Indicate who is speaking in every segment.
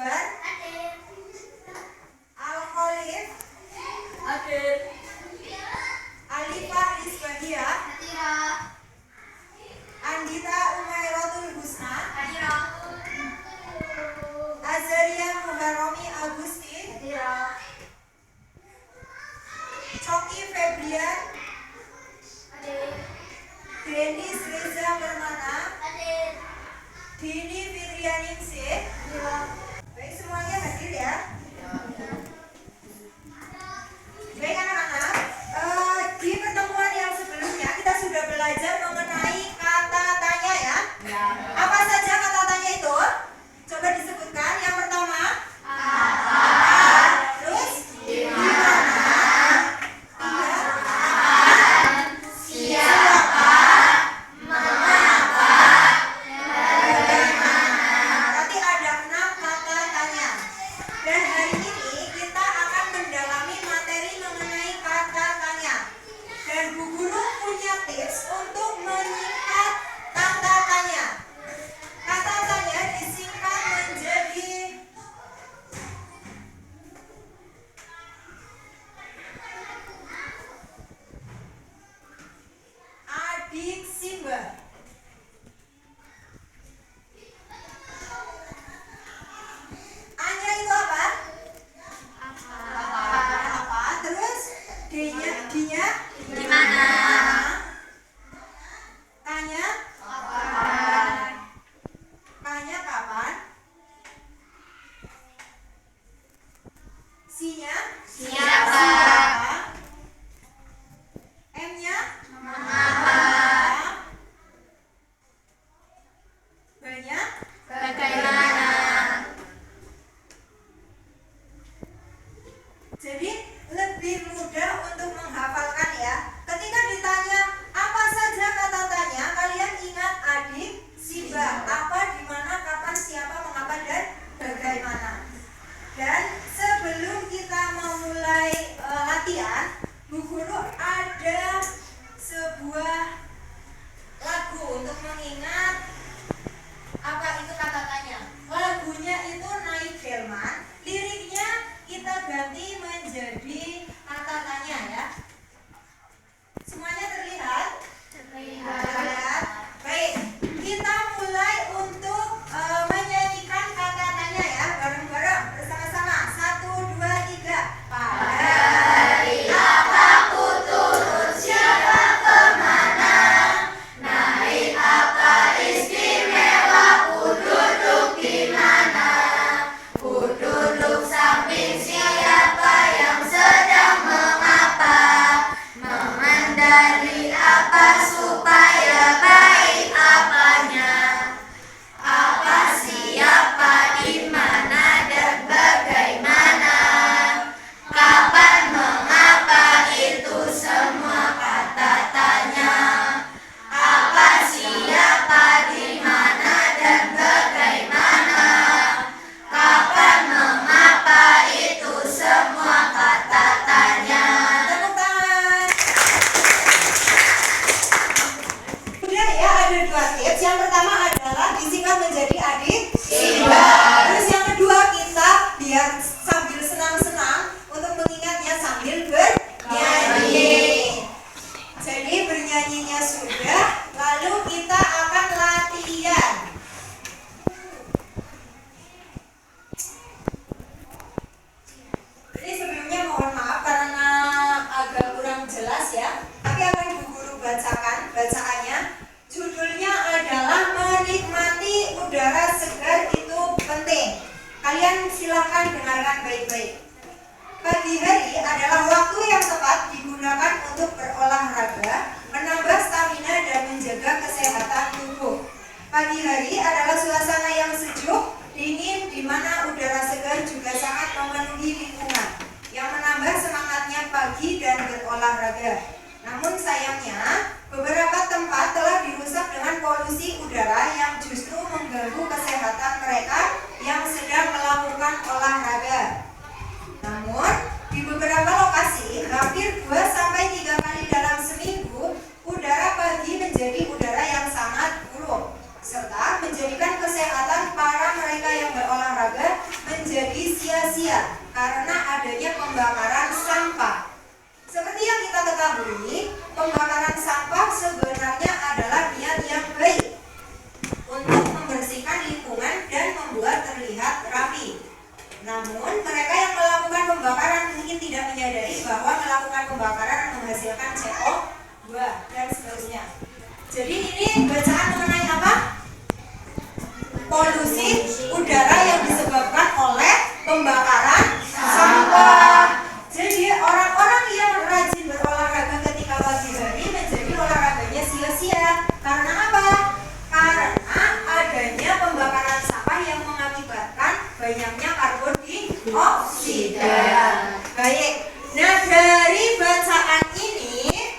Speaker 1: Akbar.
Speaker 2: Hadir.
Speaker 1: Al-Khalif.
Speaker 2: Hadir.
Speaker 1: Alifah Lisbahia.
Speaker 2: Hadirah.
Speaker 1: Andita Umairatul Husna.
Speaker 2: Hadirah.
Speaker 1: Azaria Muharrami Agusti.
Speaker 2: Hadirah.
Speaker 1: Coki Febrian.
Speaker 2: Hadir.
Speaker 1: Denis Reza Permana.
Speaker 2: Hadir.
Speaker 1: Dini Fitrianingsih.
Speaker 2: Hadirah.
Speaker 1: Baik, semuanya hadir ya. Baik anak-anak, di pertemuan yang sebelumnya kita sudah belajar mengenai kata tanya ya. Apa saja kata tanya itu? Coba disebutkan. Yang pertama, apa? Terus, di mana? Siapa? Mengapa? Bagaimana? Berarti ada 6 kata tanya. Dan hari ini kita akan mendalami materi mengenai kata tanya. Dan Bu Guru punya tips untuk menyingkat kata tanya. Kata tanya disingkat menjadi adik Simba. A-nya itu apa? Apa? Terus D-nya, D-nya
Speaker 2: Di mana?
Speaker 1: K-nya,
Speaker 2: Kapan?
Speaker 1: K-nya kapan? C-nya
Speaker 2: Siapa?
Speaker 1: M-nya
Speaker 2: Mengapa?
Speaker 1: B-nya
Speaker 2: Bagaimana?
Speaker 1: Jadi lebih mudah untuk menghafalkan ya. Ketika ditanya apa saja kata tanya, kalian ingat adik Simba. Apa, di mana, kapan, siapa, mengapa, dan bagaimana. Dan sebelum kita memulai latihan, Bu Guru ada sebuah lagu untuk mengingat apa itu kata tanya. Lagunya itu Naif Delman, liriknya kita ganti menjadi kata tanya ya. Semuanya terlihat? Terlihat. Baik, kita mulai untuk menyanyikan kata tanya ya, bareng-bareng bersama-sama. 1, 2, 3. Pada hari apa ku turun, siapa kemana? Naik apa istimewa, ku duduk di mana? Ku duduk samping siapa yang sedang mengapa? Mengendari apa supaya baik apanya? Apa, siapa, di mana, dan bagaimana? Kapan, mengapa, itu semua kata tanya. Apa, siapa, di mana, dan bagaimana? Kapan, mengapa, itu semua kata tanya. Tepuk tangan. Udah ya, ada 2 tips. Yang pertama adalah disingkat menjadi adik Simba. Terus yang kedua, kita biar sambil senang-senang untuk mengingatnya sambil bernyanyi. Jadi bernyanyinya sudah, lalu kita akan latihan. Jadi sebelumnya mohon maaf karena agak kurang jelas ya. Tapi akan Bu Guru bacakan bacaannya. Judulnya adalah menikmati udara segar itu penting. Kalian silahkan dengarkan baik-baik. Pagi hari adalah waktu yang tepat digunakan untuk berolahraga, menambah stamina dan menjaga kesehatan tubuh. Pagi hari adalah suasana yang sejuk, dingin, di mana udara segar juga sangat memenuhi lingkungan, yang menambah semangatnya pagi dan berolahraga. Namun sayangnya, beberapa tempat telah dirusak dengan polusi udara yang justru mengganggu kesehatan mereka yang sedang melakukan olahraga. Namun, di beberapa lokasi, hampir 2-3 kali dalam seminggu, udara pagi menjadi udara yang sangat buruk, serta menjadikan kesehatan para mereka yang berolahraga sia-sia karena adanya pembakaran sampah. Seperti yang kita ketahui, pembakaran sampah sebenarnya adalah niat yang baik untuk membersihkan lingkungan dan membuat terlihat rapi. Namun, mereka yang melakukan pembakaran mungkin tidak menyadari bahwa melakukan pembakaran menghasilkan CO2 dan seterusnya. Jadi ini bacaan mengenai apa? Polusi udara yang disebabkan oleh pembakaran sampah. Jadi orang-orang yang rajin berolahraga ketika pagi hari menjadi olahraganya sia-sia. Karena apa? Karena adanya pembakaran sampah yang mengakibatkan banyaknya karbon dioksida. Baik. Nah, dari bacaan ini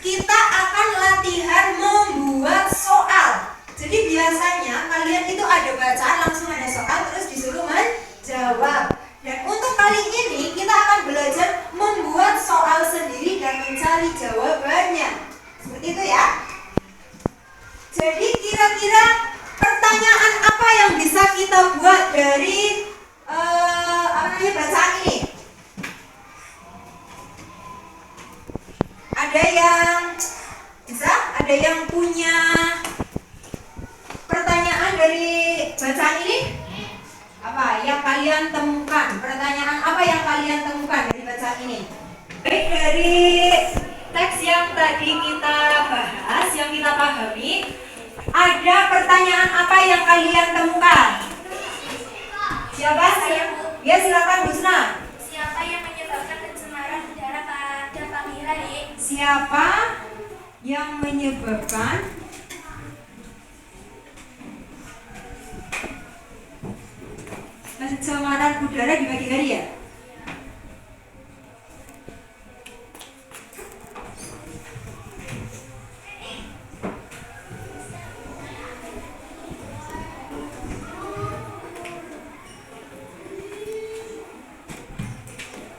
Speaker 1: kita akan latihan membuat soal. Jadi biasanya kalian itu ada bacaan langsung ada soal terus disuruh menjawab. Dan untuk kali ini kita akan belajar membuat soal sendiri dan mencari jawabannya. Seperti itu ya. Jadi kira-kira pertanyaan apa yang bisa kita buat dari bacaan ini? Ada yang bisa? Ada yang punya pertanyaan dari bacaan ini? Apa yang kalian temukan? Pertanyaan apa yang kalian temukan dari bacaan ini? Baik, dari teks yang tadi kita bahas, yang kita pahami, ada pertanyaan apa yang kalian temukan? Siapa? Ya, silakan Bu Sna.
Speaker 2: Siapa yang menyebabkan pencemaran udara pada pagi hari?
Speaker 1: Siapa yang menyebabkan pencemaran udara di pagi hari ya?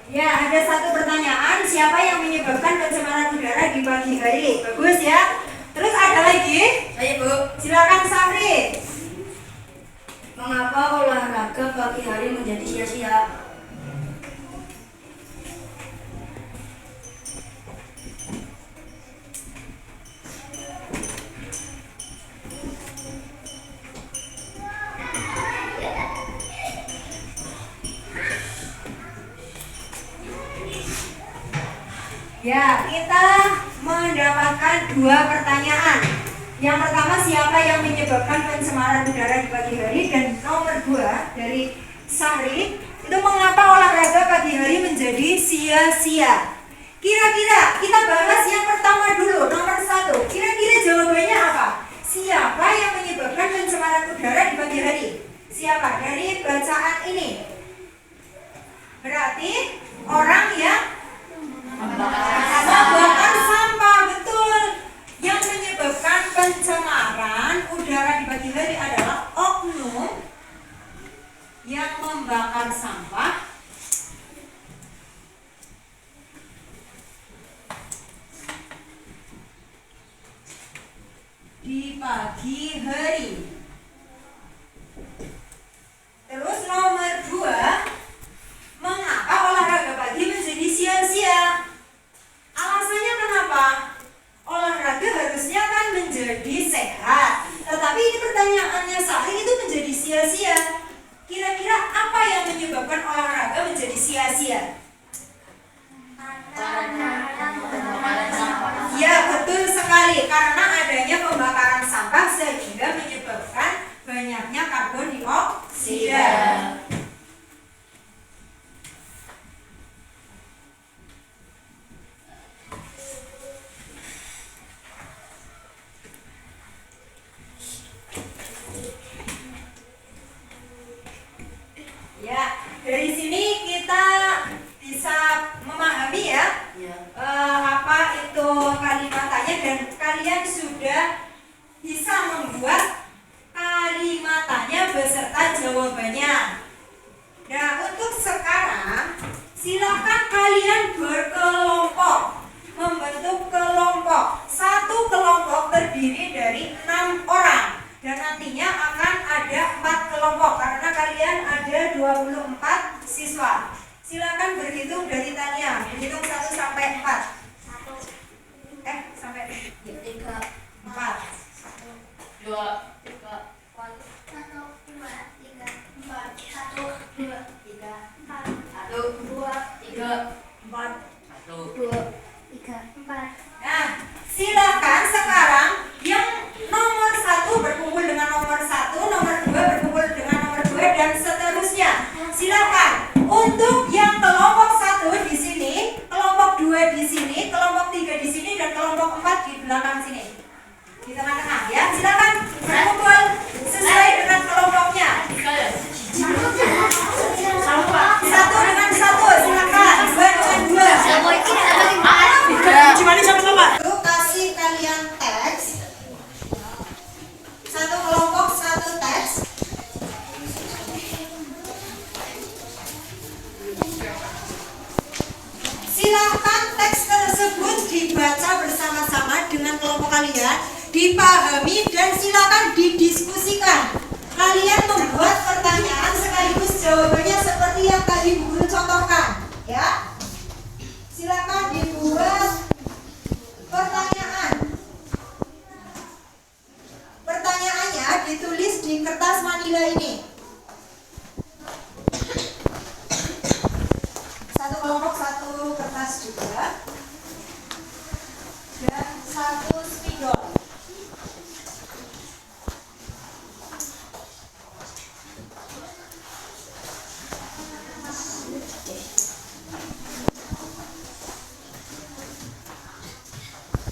Speaker 1: Ya, ada satu pertanyaan, siapa yang menyebabkan pencemaran udara di pagi hari? Bagus ya. Terus ada lagi?
Speaker 3: Ayo Bu,
Speaker 1: Silakan Safri.
Speaker 3: mengapa olahraga pagi hari menjadi sia-sia?
Speaker 1: Ya, kita mendapatkan dua pertanyaan. Yang pertama, siapa yang menyebabkan pencemaran udara di pagi hari? Dan nomor dua dari Sahri, itu mengapa olahraga pagi hari menjadi sia-sia? Kira-kira kita bahas yang pertama dulu, nomor satu. Kira-kira jawabannya apa? Siapa yang menyebabkan pencemaran udara di pagi hari? Siapa? Dari bacaan ini. Berarti orang yang membakar sampah, betul. Yang menyebabkan pencemaran udara di pagi hari adalah oknum yang membakar sampah di pagi hari. Terus nomor dua, mengapa olahraga pagi menjadi sia-sia? Alasannya kenapa? Olahraga harusnya kan menjadi sehat, tetapi ini pertanyaannya Sahri itu menjadi sia-sia. Kira-kira apa yang menyebabkan olahraga menjadi sia-sia? Ya, betul sekali, karena adanya pembakaran sampah sehingga menyebabkan banyaknya karbon dioksida. Ya, dari sini kita bisa memahami ya, apa itu kalimatannya, dan kalian sudah bisa membuat kalimatannya beserta jawabannya. Nah, untuk sekarang silakan kalian berkelompok, membentuk kelompok. Satu kelompok terdiri dari 6 orang. Dan nantinya akan ada 4 kelompok karena kalian ada 24 siswa. Silakan berhitung dari Tania. Berhitung 1 sampai 4. Sampai
Speaker 3: 3,
Speaker 1: 4.
Speaker 3: 2, 3, 4.
Speaker 2: 1, 2, 3, 4.
Speaker 3: 1, 2, 3,
Speaker 2: 4.
Speaker 3: 1, 2, 3, 4. 1, 2,
Speaker 2: 3, 4.
Speaker 1: Nah, silakan sekarang yang nomor 1 berkumpul dengan nomor 1, nomor 2 berkumpul dengan nomor 2 dan seterusnya. Silakan untuk yang kelompok 1 di sini, kelompok 2 di sini, kelompok 3 di sini dan kelompok 4 di belakang sini. Di tengah-tengah ya. Silakan berkumpul sesuai dengan kelompoknya. 1 dengan 1, silakan. 2 dengan 2. Lalu kasih kalian teks. Satu kelompok, satu teks. Silahkan teks tersebut dibaca bersama-sama dengan kelompok kalian, dipahami dan silakan didiskusikan. Kalian membuat pertanyaan sekaligus jawabannya seperti yang tadi guru contohkan, ya. Silakan dibuat pertanyaan. Pertanyaannya ditulis di kertas manila ini. Satu kelompok, satu kertas juga. Dan satu spidol.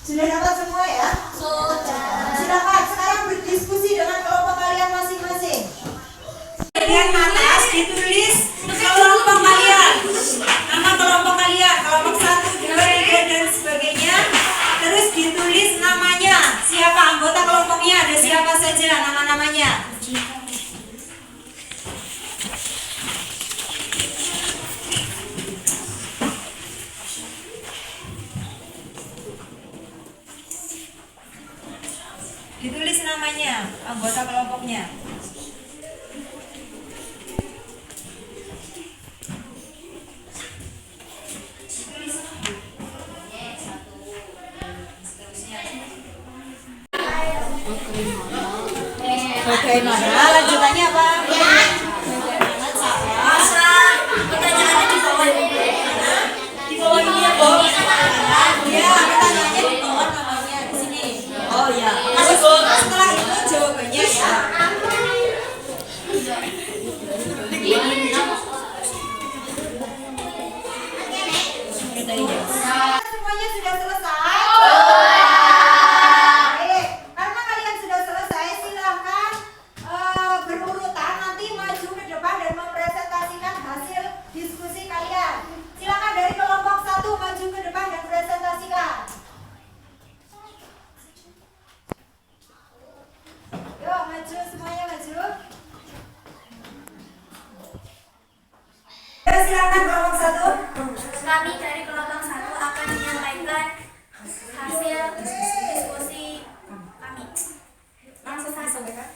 Speaker 1: Sudah dapat semua ya?
Speaker 2: Sudah.
Speaker 1: Silakan sekarang berdiskusi dengan kelompok kalian masing-masing. Bagian atas ditulis kelompok kalian, nama kelompok kalian, kelompok 1, 2, 3 dan sebagainya. Terus ditulis namanya, siapa anggota kelompoknya, ada siapa saja nama-namanya. Ditulis namanya, anggota kelompoknya. Bagaimana lanjutannya apa? Masa pertanyaannya di bawah ini. Di bawah ini ya, Bob. Ya, pertanyaannya di bawah namanya di sini. Oh ya. Setelah itu jawabannya ya. Semuanya sudah selesai? Baik, karena kalian sudah selesai, silahkan berurutan nanti maju ke depan dan mempresentasikan hasil diskusi kalian. Silakan dari kelompok 1 maju ke depan dan presentasikan. Yuk, maju semuanya maju. Ya, silakan kelompok 1.
Speaker 2: Kami dari kelompok 1 akan menyampaikan hasil diskusi kami.
Speaker 1: Langsung sampaikan.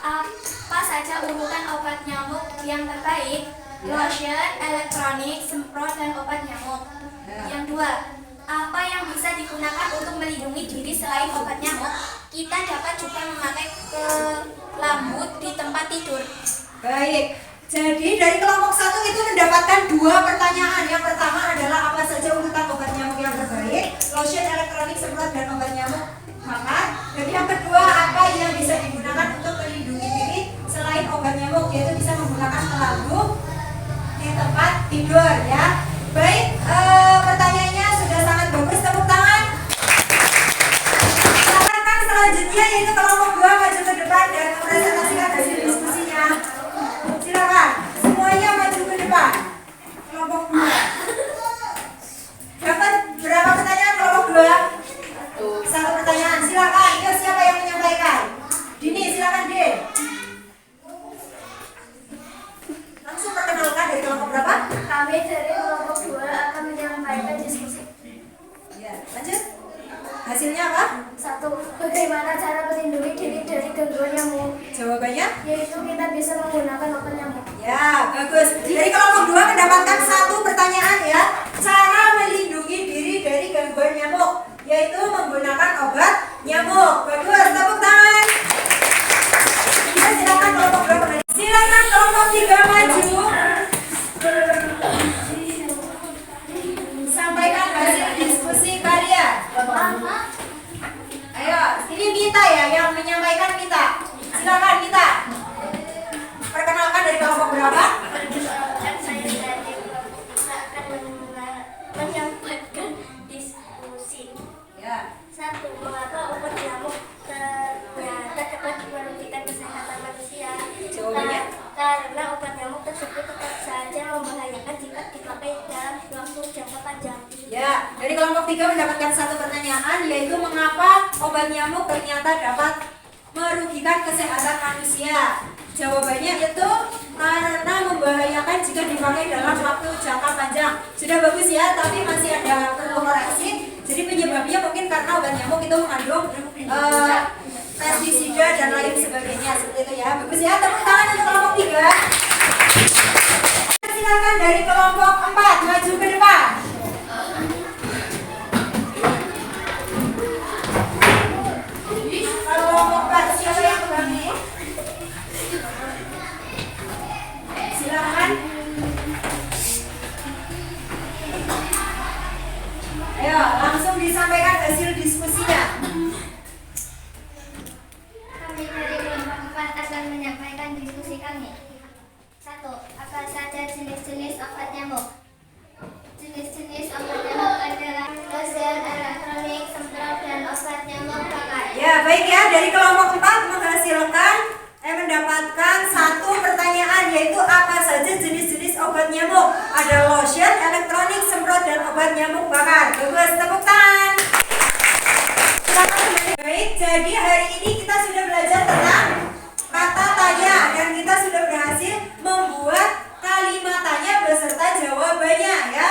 Speaker 2: Apa saja urutan obat nyamuk yang terbaik? Lotion, elektronik, semprot, dan obat nyamuk. Yang 2, apa yang bisa digunakan untuk melindungi diri selain obat nyamuk? Kita dapat juga memakai lambut di tempat tidur.
Speaker 1: Baik. Jadi dari kelompok 1 itu mendapatkan 2 pertanyaan. Yang pertama adalah apa saja urutan obat nyamuk yang terbaik? Lotion, elektronik, semprot, dan obat nyamuk makan. Dan yang kedua, apa yang bisa digunakan untuk melindungi diri selain obat nyamuk, yaitu bisa menggunakan pelambung di tempat tidur ya. Baik, pertanyaannya sudah sangat bagus, tepuk tangan. Silakan selanjutnya yaitu kelompok 2 maju ke depan dan mempresentasikan hasil diskusinya. Silakan, semuanya maju ke depan. Kelompok 2. Dapat berapa pertanyaan kelompok 2? 1 pertanyaan. Silakan, yuk siapa yang menyampaikan? Dini, silakan Din. Langsung perkenalkan dari kelompok berapa?
Speaker 2: Kami dari kelompok 2 akan menyampaikan diskusi.
Speaker 1: Ya, lanjut. Hasilnya apa?
Speaker 2: 1. Bagaimana cara melindungi diri dari gangguan nyamuk?
Speaker 1: Jawabannya?
Speaker 2: Yaitu kita bisa menggunakan obat nyamuk.
Speaker 1: Ya, bagus. Dari kelompok
Speaker 2: membahayakan jika dipakai dalam waktu jangka panjang.
Speaker 1: Ya, dari kelompok 3 mendapatkan satu pertanyaan, yaitu mengapa obat nyamuk ternyata dapat merugikan kesehatan manusia. Jawabannya itu karena membahayakan jika dipakai dalam waktu jangka panjang. Sudah bagus ya, tapi masih ada perlu koreksi. Jadi penyebabnya mungkin karena obat nyamuk itu mengandung pestisida dan lain sebagainya, seperti itu ya. Bagus ya, tepuk tangan untuk kelompok 3. Silakan dari kelompok 4 maju ke depan. Kelompok 4 siapa yang berani? Silakan. Ayo, langsung disampaikan hasil diskusinya.
Speaker 2: Kami dari kelompok 4 akan menyampaikan diskusi kami. 1. Apa saja jenis-jenis obat nyamuk? Jenis-jenis obat nyamuk adalah lotion, elektronik, semprot, dan obat nyamuk bakar.
Speaker 1: Ya, baik ya, dari kelompok 4 mendapatkan satu pertanyaan, yaitu apa saja jenis-jenis obat nyamuk? Ada lotion, elektronik, semprot, dan obat nyamuk bakar. Bagus, tepuk tangan. Baik, jadi hari ini kita sudah belajar tentang kata tanya dan kita sudah berhasil membuat kalimat tanya beserta jawabannya ya.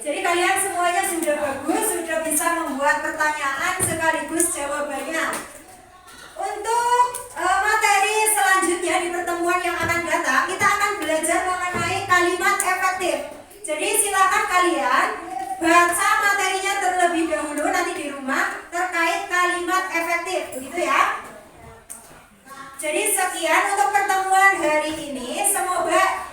Speaker 1: Jadi kalian semuanya sudah bagus, sudah bisa membuat pertanyaan sekaligus jawabannya. Untuk materi selanjutnya di pertemuan yang akan datang, kita akan belajar mengenai kalimat efektif. Jadi silakan kalian baca materinya terlebih dahulu nanti di rumah terkait kalimat efektif, begitu ya. Jadi sekian untuk pertemuan hari ini, semoga